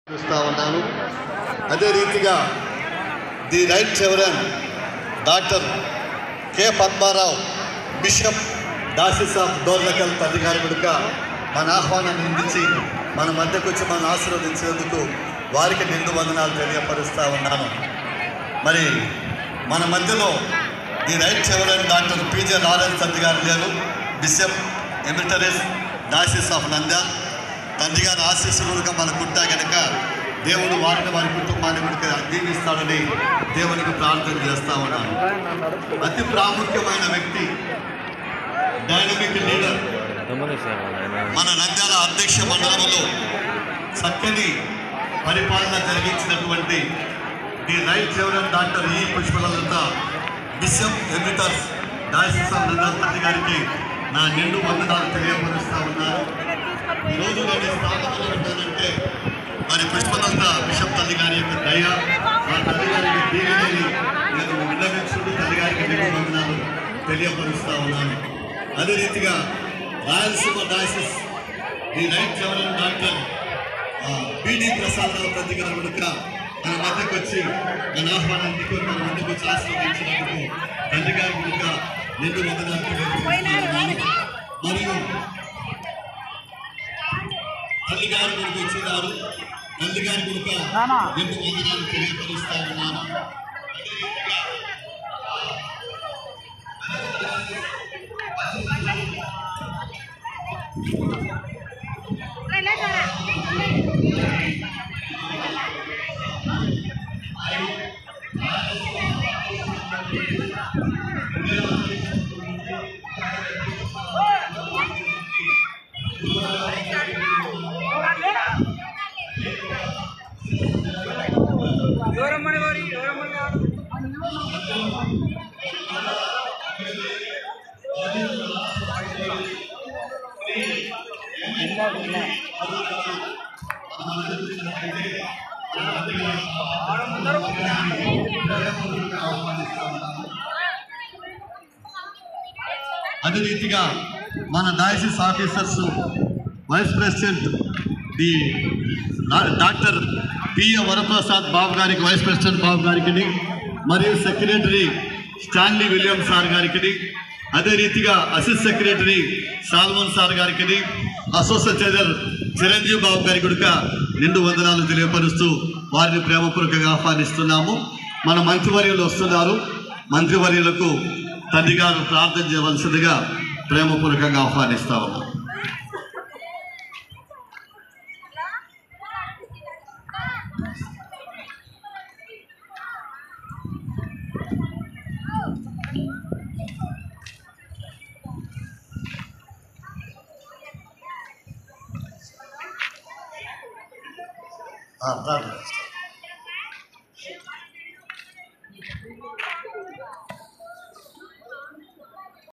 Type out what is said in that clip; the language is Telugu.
చూస్తూ ఉన్నాను. అదే రీతిగా the right reverend doctor K Padmarao bishop diocese of Dornakal అధికారుడుగా మన ఆహ్వానాన్ని అందించి మన మధ్యకు వచ్చి మనం ఆశీర్వదించినందుకు వారికి నిండు వందనాలు తెలియపరుస్తూ ఉన్నాను. మరి మన మధ్యలో the right reverend doctor PJ Lawrence అధికారి గారు bishop emeritus diocese of Nandyal తండ్రి గారి ఆశీస్సులుగా మనకుంటా కనుక దేవుడు వారిని వారి కుటుంబాన్ని కూడా దీవిస్తాడని దేవునికి ప్రార్థన చేస్తూ ఉన్నాను. అతి ప్రాముఖ్యమైన వ్యక్తి, డైనమిక్ లీడర్, మన నంద్యాల అధ్యక్ష మండలంలో చక్కని పరిపాలన జరిగించినటువంటి ది రైట్ రెవరెండ్ డాక్టర్ ఈ Pushpalatha bishop emeritus diocese of Nandyal తండ్రి గారికి నా నిండు వందనాలు తెలియపరుస్తూ ఉన్నాను. ఈరోజు నేను స్థానంలో ఉంటానంటే మరి పుష్పలత బిషప్ తల్లి గారి యొక్క దయ, మా తల్లి గారికి దీనిని నేను విన్నవించుకుంటూ తల్లి గారికి నిండు వందనాలు తెలియపరుస్తూ ఉన్నాను. అదే రీతిగా Rayalaseema diocese the right reverend doctor BD Prasadarao తండ్రి గారు కూడా మన మధ్యకు వచ్చి మన ఆహ్వానాన్ని మన మధ్యకు వచ్చి ఆశీర్వదించినందుకు తండ్రి గారి కూడా నిండు వందనాలు తెలియపరుస్తున్నాను. మరియు తల్లి గారి గుడికి వచ్చినారు, తల్లి గారి గుడిక నిండు వందనాలు తెలియపరుస్తా ఉన్నాను. అదే రీతిగా మన diocese officers vice president the doctor PA Varaprasad Babu గారికి, వైస్ ప్రెసిడెంట్ బాబు గారికి, మరియు సెక్రటరీ స్టాన్లీ విలియమ్స్ సార్ గారికి, అదే రీతిగా అసిస్టెంట్ సెక్రటరీ సాల్మన్ సార్ గారికి, అసోసియేట్ ట్రెజరర్ చిరంజీవి బాబు గారికి కూడా నిండు వందనాలు తెలియపరుస్తూ వారిని ప్రేమపూర్వకంగా ఆహ్వానిస్తున్నాము. మన మంత్రివర్యులు వస్తున్నారు, మంత్రివర్యులకు తండ్రి గారు ప్రార్థన చేయవలసిందిగా ప్రేమపూర్వకంగా ఆహ్వానిస్తా ఉన్నాం. ప్రార్థన